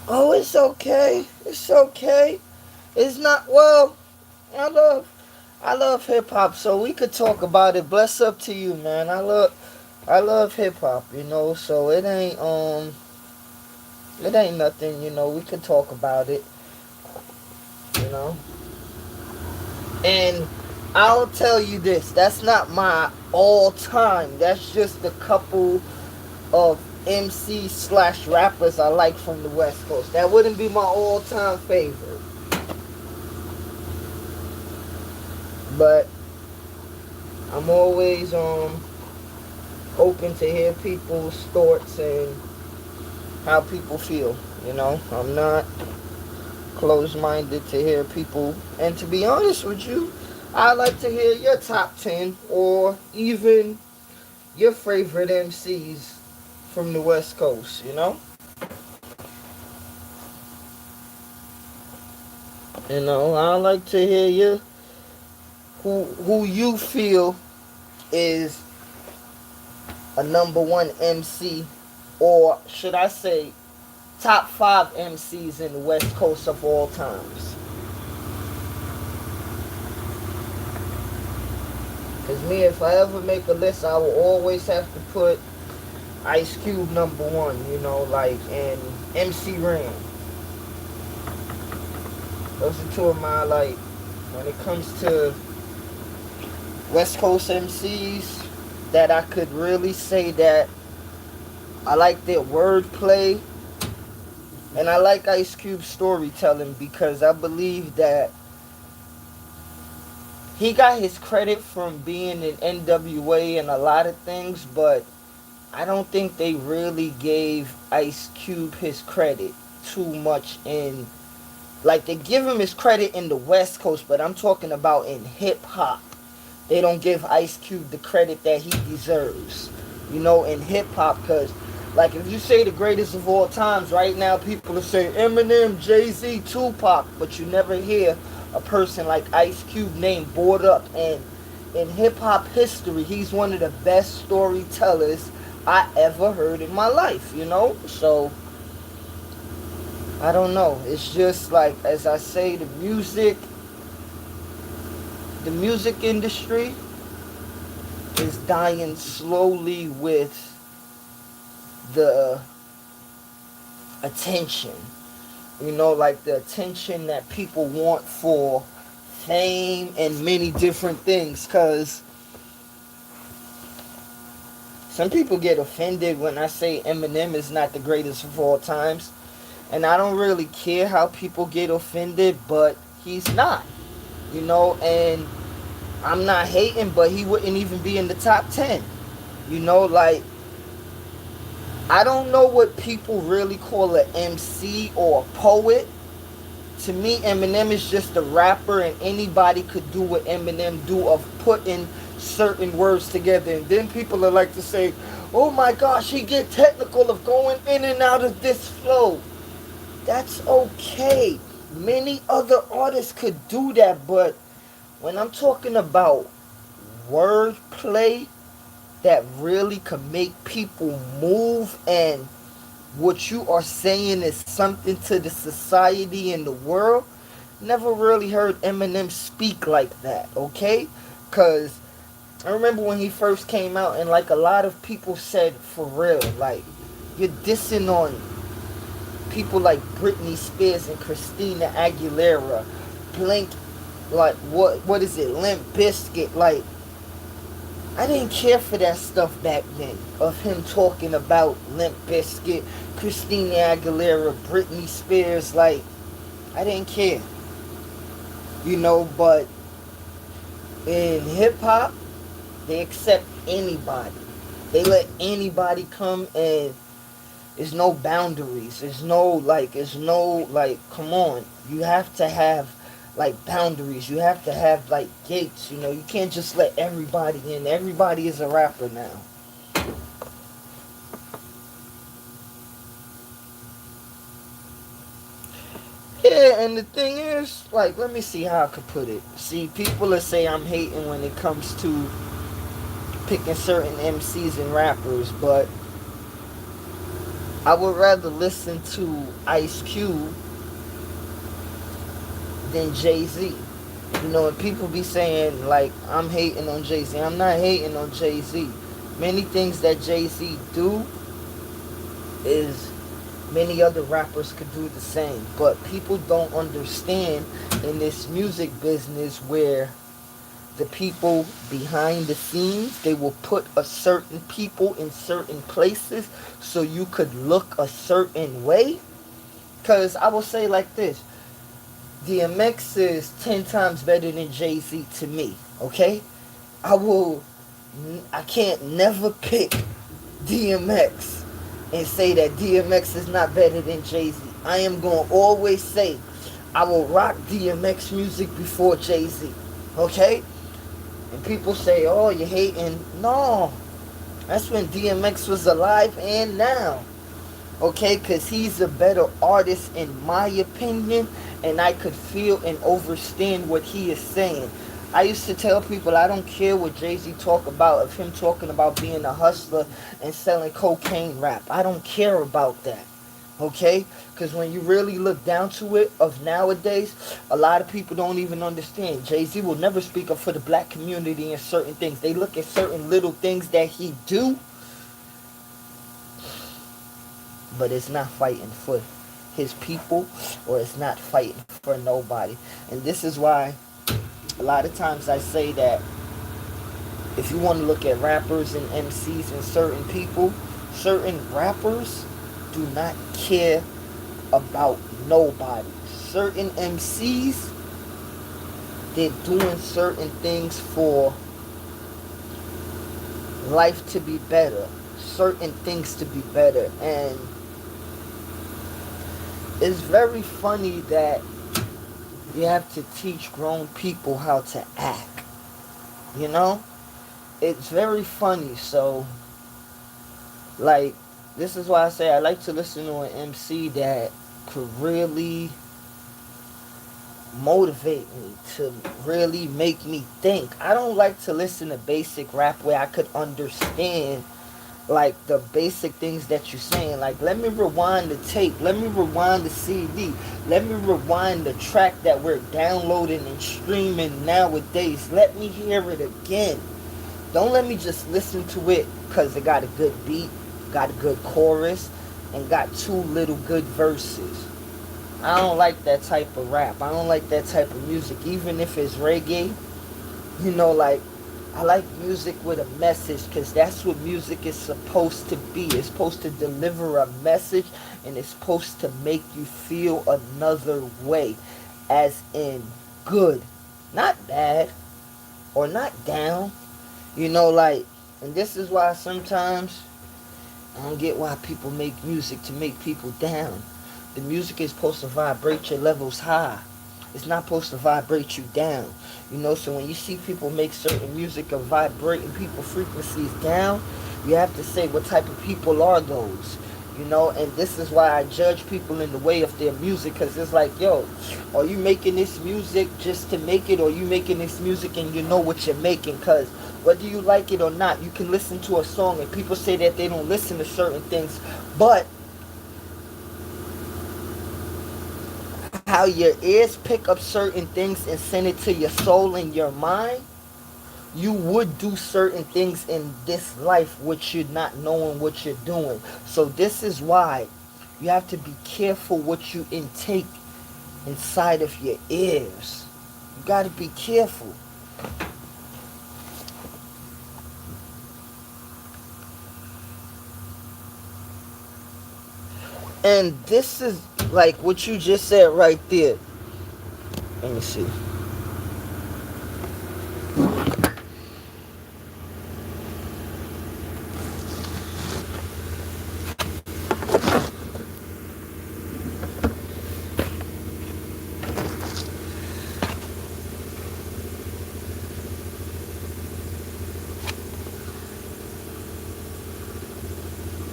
Oh, it's okay. It's okay. It's not, well, I love I love hip hop, so we could talk about it. Bless up to you, man. I love hip hop, so it ain't nothing, we could talk about it, you know. And I'll tell you this, that's not my all time. That's just a couple of MC slash rappers I like from the West Coast. That wouldn't be my all time favorite. But I'm always open to hear people's thoughts and how people feel. I'm not closed minded to hear people. And to be honest with you, I like to hear your top 10 or even your favorite MCs from the West Coast. I like to hear you who you feel is a number one MC, or should I say top five MCs in the West Coast of all times. Cause me, if I ever make a list, I will always have to put Ice Cube number one, and MC Ren. Those are two of my, when it comes to West Coast MCs, that I could really say that I like their wordplay and I like Ice Cube's storytelling, because I believe that he got his credit from being in NWA and a lot of things, but I don't think they really gave Ice Cube his credit too much in, like, they give him his credit in the West Coast, but I'm talking about in hip hop. They don't give Ice Cube the credit that he deserves, in hip hop, because, like, if you say the greatest of all times, right now people will say Eminem, Jay-Z, Tupac, but you never hear a person like Ice Cube name brought up. And in hip hop history, he's one of the best storytellers I ever heard in my life. So I don't know. It's just like, as I say, the music industry is dying slowly with the attention. Like the attention that people want for fame and many different things. Because some people get offended when I say Eminem is not the greatest of all times. And I don't really care how people get offended, but he's not. And I'm not hating, but he wouldn't even be in the top 10. Like, I don't know what people really call an MC or a poet. To me, Eminem is just a rapper, and anybody could do what Eminem do of putting certain words together. And then people are like to say, oh my gosh, he get technical of going in and out of this flow. That's okay. Many other artists could do that, but when I'm talking about wordplay that really can make people move, and what you are saying is something to the society and the world, never really heard Eminem speak like that, okay? Because I remember when he first came out, and like a lot of people said, for real, like, you're dissing on people like Britney Spears and Christina Aguilera, Blink, like, what is it, Limp Bizkit. Like, I didn't care for that stuff back then, of him talking about Limp Bizkit, Christina Aguilera, Britney Spears. Like, I didn't care, but in hip hop, they accept anybody. They let anybody come, and there's no boundaries. There's no, come on. You have to have, like, boundaries. You have to have, like, gates. You can't just let everybody in. Everybody is a rapper now. Yeah, and the thing is, like, let me see how I could put it. See, people will say I'm hating when it comes to picking certain MCs and rappers, but I would rather listen to Ice Cube than Jay Z. You know, and people be saying like I'm hating on Jay Z. I'm not hating on Jay Z. Many things that Jay Z do is many other rappers could do the same, but people don't understand in this music business where the people behind the scenes, they will put a certain people in certain places so you could look a certain way. Because I will say like this, DMX is 10 times better than Jay-Z to me, okay? I will, I can't never pick DMX and say that DMX is not better than Jay-Z. I am going to always say I will rock DMX music before Jay-Z, okay? And people say, oh, you're hating. No, that's when DMX was alive and now. Okay, because he's a better artist in my opinion. And I could feel and understand what he is saying. I used to tell people I don't care what Jay-Z talk about, of him talking about being a hustler and selling cocaine rap. I don't care about that. Okay? Because when you really look down to it, of nowadays, a lot of people don't even understand. Jay-Z will never speak up for the black community in certain things. They look at certain little things that he do, but it's not fighting for his people, or it's not fighting for nobody. And this is why a lot of times I say that if you want to look at rappers and MCs and certain people, certain rappers do not care about nobody. Certain MCs, they're doing certain things for life to be better, certain things to be better. And it's very funny that you have to teach grown people how to act. You know? It's very funny. So, like, this is why I say I like to listen to an MC that could really motivate me, to really make me think. I don't like to listen to basic rap where I could understand like the basic things that you're saying. Like, let me rewind the tape, let me rewind the CD, let me rewind the track that we're downloading and streaming nowadays. Let me hear it again. Don't let me just listen to it because it got a good beat, got a good chorus, and got two little good verses. I don't like that type of rap. I don't like that type of music, even if it's reggae. You know, like, I like music with a message, because that's what music is supposed to be. It's supposed to deliver a message, and it's supposed to make you feel another way, as in good, not bad or not down. You know, like, and this is why sometimes I don't get why people make music to make people down. The music is supposed to vibrate your levels high. It's not supposed to vibrate you down. You know, so when you see people make certain music of vibrating people frequencies down, you have to say what type of people are those. You know, and this is why I judge people in the way of their music, because it's like, yo, are you making this music just to make it, or are you making this music and you know what you're making? Because whether you like it or not, you can listen to a song, and people say that they don't listen to certain things, but how your ears pick up certain things and send it to your soul and your mind, you would do certain things in this life which you're not knowing what you're doing. So this is why you have to be careful what you intake inside of your ears. You got to be careful. And this is like what you just said right there. Let me see.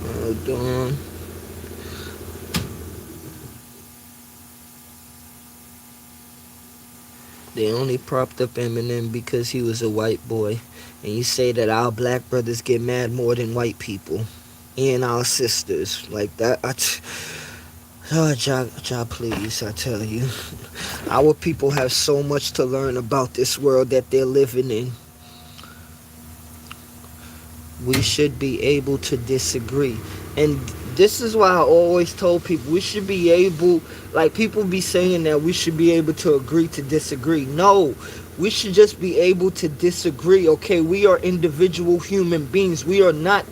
Hold on. They only propped up Eminem because he was a white boy. And you say that our black brothers get mad more than white people. and our sisters like that. Oh, Jah, please, I tell you. Our people have so much to learn about this world that they're living in. We should be able to disagree. And this is why I always told people we should be able, like people be saying that we should be able to agree to disagree. No, we should just be able to disagree. Okay, we are individual human beings. We are not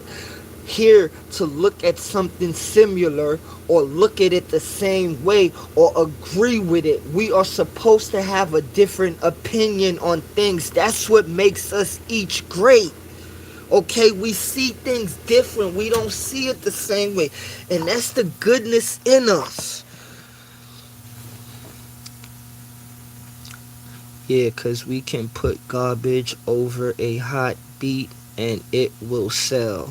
here to look at something similar or look at it the same way or agree with it. We are supposed to have a different opinion on things. That's what makes us each great. Okay, we see things different. We don't see it the same way. And that's the goodness in us. Yeah, because we can put garbage over a hot beat and it will sell.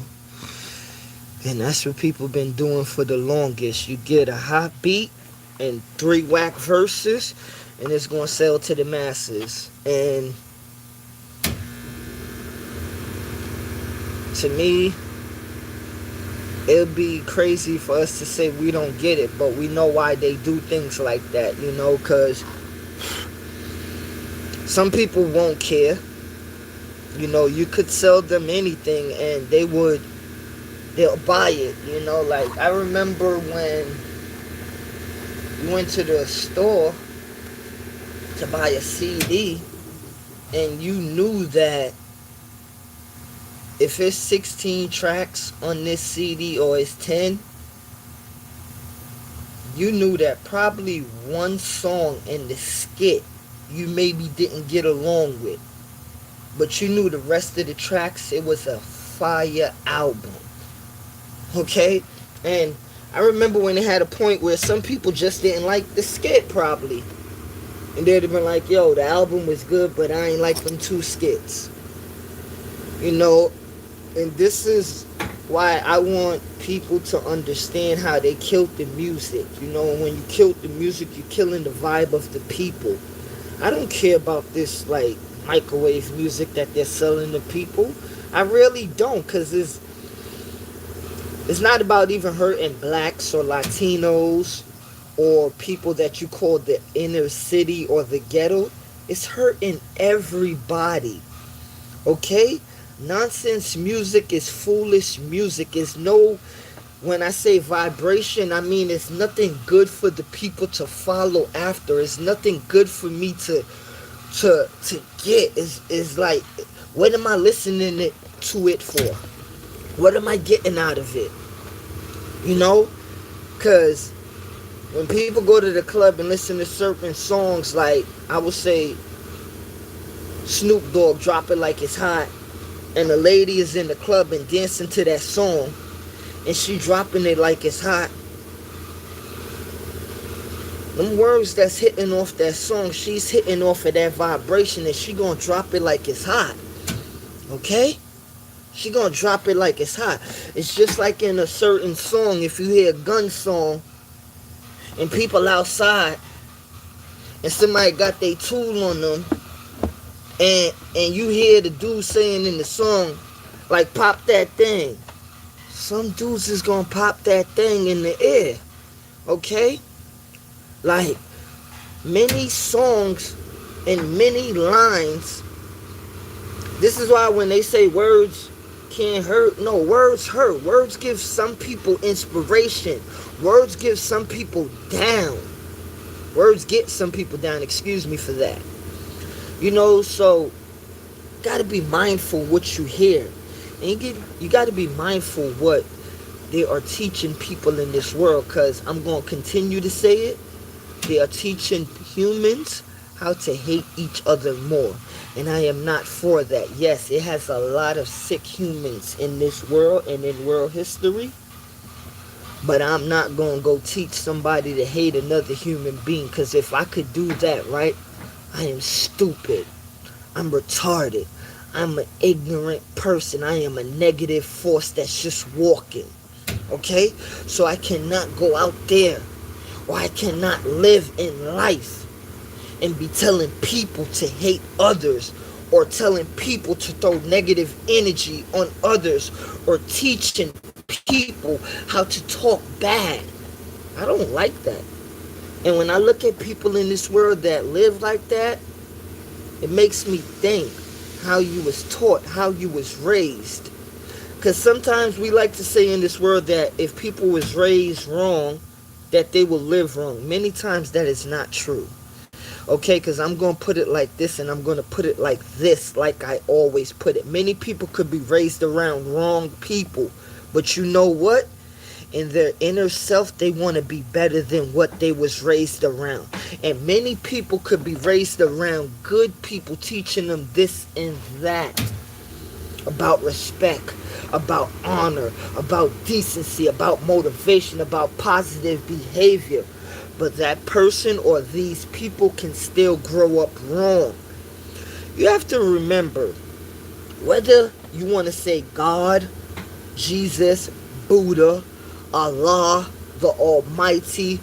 And that's what people been doing for the longest. You get a hot beat and 3 whack verses, and it's going to sell to the masses. And to me, it'd be crazy for us to say we don't get it, but we know why they do things like that, because some people won't care. You could sell them anything and they'll buy it. Like I remember when we went to the store to buy a CD, and you knew that if it's 16 tracks on this CD or it's 10, you knew that probably one song in the skit you maybe didn't get along with. But you knew the rest of the tracks, it was a fire album. Okay? And I remember when they had a point where some people just didn't like the skit probably. And they'd have been like, yo, the album was good, but I ain't like them 2 skits. And this is why I want people to understand how they killed the music. When you killed the music, you're killing the vibe of the people. I don't care about this, like, microwave music that they're selling to people. I really don't, because it's not about even hurting blacks or Latinos or people that you call the inner city or the ghetto. It's hurting everybody. Okay? Nonsense music is foolish music. When I say vibration, I mean it's nothing good for the people to follow after. It's nothing good for me to get. It's like, what am I listening to it for? What am I getting out of it? Because when people go to the club and listen to certain songs, like I would say Snoop Dogg, Drop It Like It's Hot, and the lady is in the club and dancing to that song, and she dropping it like it's hot, them words that's hitting off that song, she's hitting off of that vibration, and she gonna drop it like it's hot. Okay? She gonna drop it like it's hot. It's just like in a certain song, if you hear a gun song and people outside and somebody got their tool on them, and you hear the dude saying in the song, like, pop that thing. Some dudes is gonna pop that thing in the air. Okay? Like, many songs and many lines. This is why when they say words can't hurt, no, words hurt. Words give some people inspiration. Words give some people down. Words get some people down, excuse me for that. So gotta be mindful what you hear. And you gotta be mindful what they are teaching people in this world, because I'm gonna continue to say it. They are teaching humans how to hate each other more. And I am not for that. Yes, it has a lot of sick humans in this world and in world history. But I'm not going to go teach somebody to hate another human being. Because if I could do that, right, I am stupid. I'm retarded. I'm an ignorant person. I am a negative force that's just walking. Okay? So I cannot go out there, or I cannot live in life and be telling people to hate others, or telling people to throw negative energy on others, or teaching people how to talk bad. I don't like that. And when I look at people in this world that live like that, it makes me think how you was taught, how you was raised. Because sometimes we like to say in this world that if people was raised wrong, that they will live wrong. Many times that is not true. Okay, because I'm going to put it like this and I'm going to put it like this, like I always put it. Many people could be raised around wrong people. But you know what? In their inner self, they want to be better than what they was raised around. And many people could be raised around good people teaching them this and that. About respect, about honor, about decency, about motivation, about positive behavior. But that person or these people can still grow up wrong. You have to remember, whether you want to say God, Jesus, Buddha, Allah, the Almighty,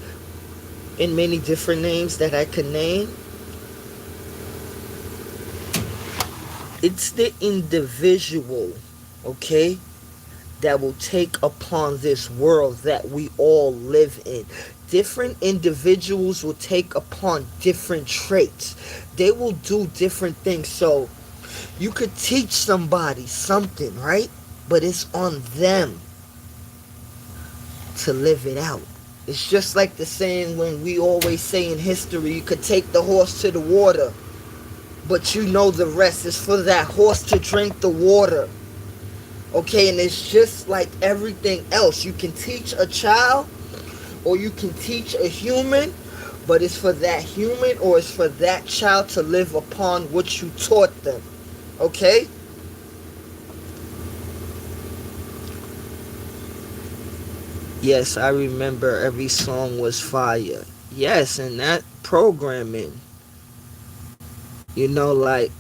in many different names that I can name, it's the individual, okay, that will take upon this world that we all live in. Different individuals will take upon different traits. They will do different things. So you could teach somebody something, right? But it's on them to live it out. It's just like the saying when we always say in history, you could take the horse to the water, but you know the rest is for that horse to drink the water. Okay, and it's just like everything else. You can teach a child or you can teach a human, but it's for that human or it's for that child to live upon what you taught them. Okay? Yes, I remember every song was fire. Yes, and that programming, like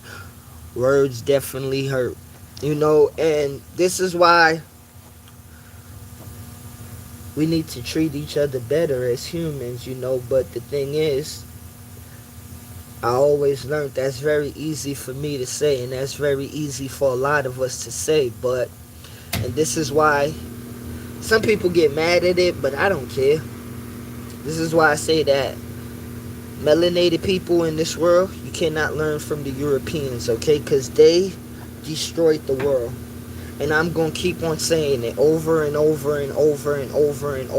words definitely hurt. And this is why we need to treat each other better as humans, but the thing is, I always learned that's very easy for me to say, and that's very easy for a lot of us to say, and this is why some people get mad at it, but I don't care. This is why I say that melanated people in this world, you cannot learn from the Europeans, okay? Because they destroyed the world. And I'm going to keep on saying it over and over and over and over and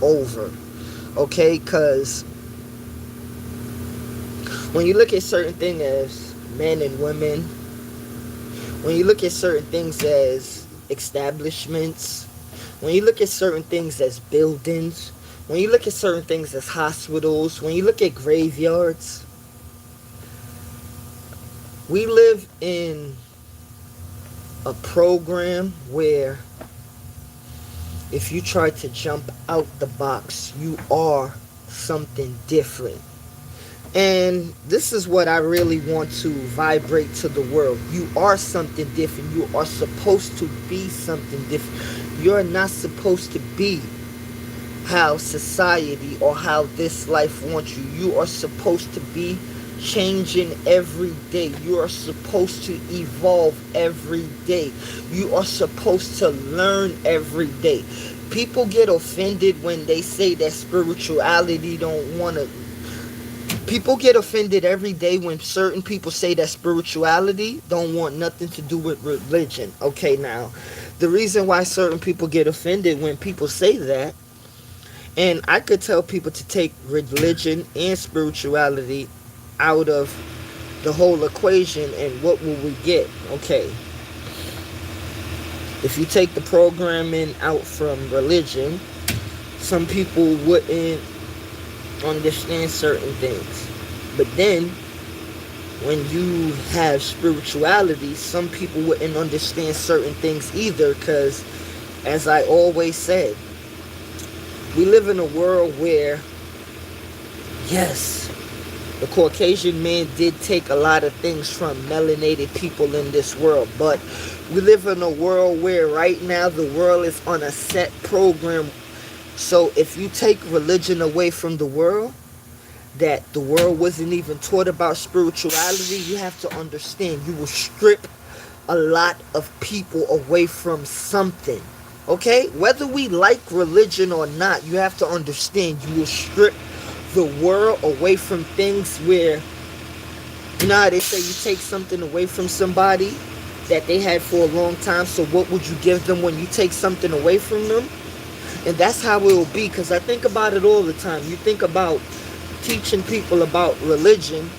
over. Okay? Because when you look at certain things as men and women, when you look at certain things as establishments, when you look at certain things as buildings, when you look at certain things as hospitals, when you look at graveyards, we live in a program where if you try to jump out the box, you are something different. And this is what I really want to vibrate to the world. You are something different. You are supposed to be something different. You're not supposed to be how society or how this life wants you. You are supposed to be changing every day. You are supposed to evolve every day. You are supposed to learn every day. People get offended when they say that spirituality don't want to. People get offended every day when certain people say that spirituality don't want nothing to do with religion. Okay, now, the reason why certain people get offended when people say that, and I could tell people to take religion and spirituality out of the whole equation, and what will we get? Okay, if you take the programming out from religion, some people wouldn't understand certain things. But then when you have spirituality, some people wouldn't understand certain things either, because as I always said, we live in a world where, yes, the Caucasian man did take a lot of things from melanated people in this world, but we live in a world where right now the world is on a set program. So if you take religion away from the world, that the world wasn't even taught about spirituality, you have to understand you will strip a lot of people away from something. Okay? Whether we like religion or not, you have to understand you will strip the world away from things where, you know how they say you take something away from somebody that they had for a long time, so what would you give them when you take something away from them? And that's how it will be, because I think about it all the time. You think about teaching people about religion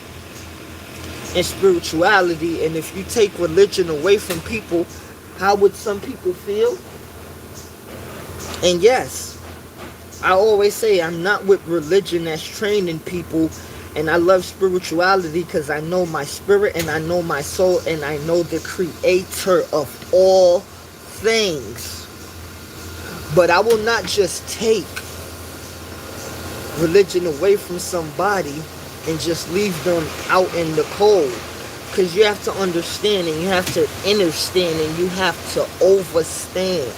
and spirituality, and if you take religion away from people, how would some people feel? And yes, I always say I'm not with religion that's training people, and I love spirituality because I know my spirit and I know my soul and I know the creator of all things. But I will not just take religion away from somebody and just leave them out in the cold. Because you have to understand and you have to understand and you have to overstand.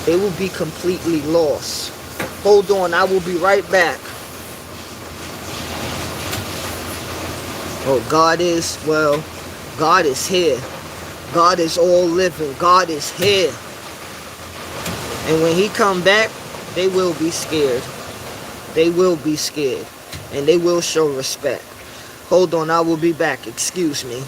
They will be completely lost. Hold on, I will be right back. Oh, God is here. God is all living. God is here. And when he come back, they will be scared. They will be scared. And they will show respect. Hold on, I will be back. Excuse me.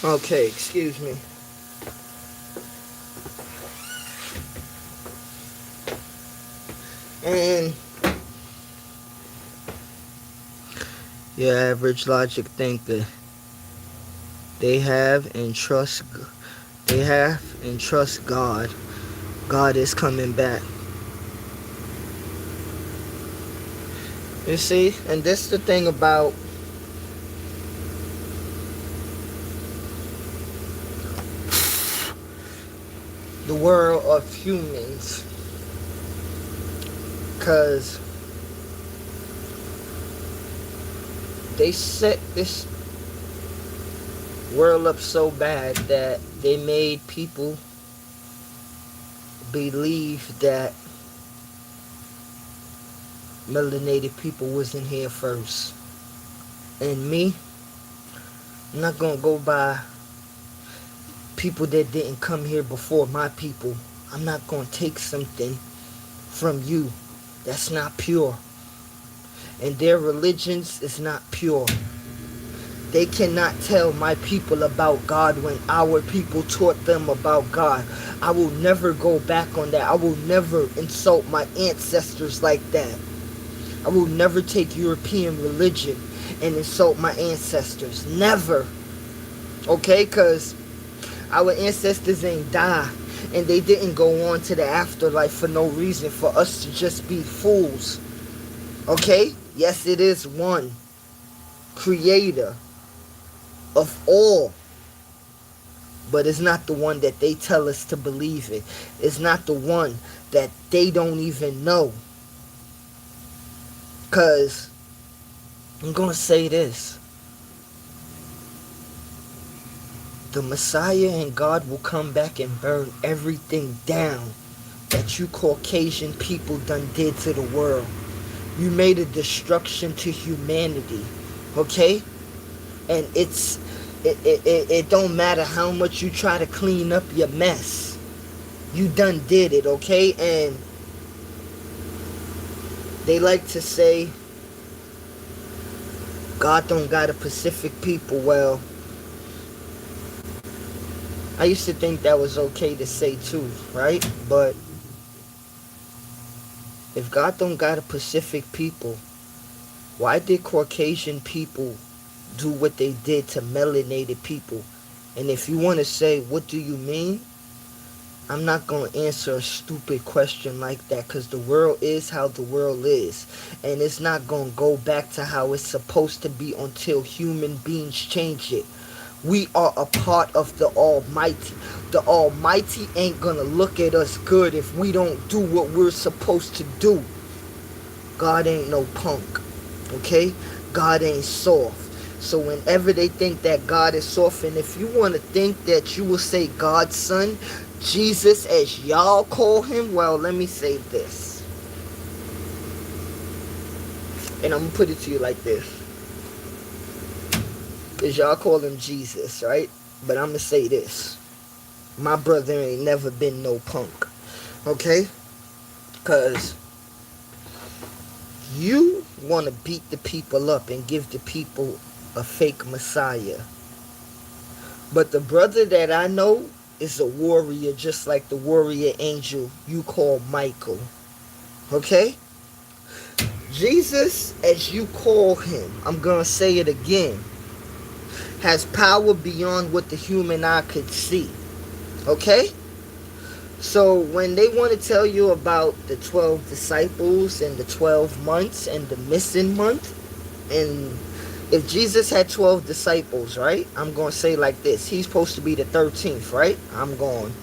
Okay, excuse me. And your average logic thinker, they have and trust God. God is coming back. You see, and this the thing about the world of humans, because they set this world up so bad that they made people believe that melanated people wasn't here first. And me, I'm not gonna go by people that didn't come here before my people. I'm not gonna take something from you that's not pure. And their religions is not pure. They cannot tell my people about God when our people taught them about God. I will never go back on that. I will never insult my ancestors like that. I will never take European religion and insult my ancestors. Never. Okay? Because our ancestors ain't die. And they didn't go on to the afterlife for no reason for us to just be fools. Okay? Yes, it is one creator of all. But it's not the one that they tell us to believe in. It's not the one that they don't even know. Because I'm going to say this. The Messiah and God will come back and burn everything down that you Caucasian people done did to the world. You made a destruction to humanity. Okay? And it don't matter how much you try to clean up your mess. You done did it, okay? And they like to say God don't got a Pacific people. Well, I used to think that was okay to say too, right? But if God don't got a Pacific people, why did Caucasian people do what they did to melanated people? And if you want to say, what do you mean? I'm not going to answer a stupid question like that, because the world is how the world is. And it's not going to go back to how it's supposed to be until human beings change it. We are a part of the Almighty. The Almighty ain't going to look at us good if we don't do what we're supposed to do. God ain't no punk. Okay? God ain't soft. So whenever they think that God is soft, and if you want to think that you will say God's son, Jesus as y'all call him, well, let me say this. And I'm going to put it to you like this. Because y'all call him Jesus, right? But I'm going to say this. My brother ain't never been no punk. Okay? Because you want to beat the people up and give the people a fake Messiah. But the brother that I know is a warrior, just like the warrior angel you call Michael. Okay? Jesus, as you call him, I'm going to say it again, has power beyond what the human eye could see. Okay? So when they want to tell you about the 12 disciples and the 12 months and the missing month, and if Jesus had 12 disciples, right? I'm going to say like this. He's supposed to be the 13th, right? I'm going.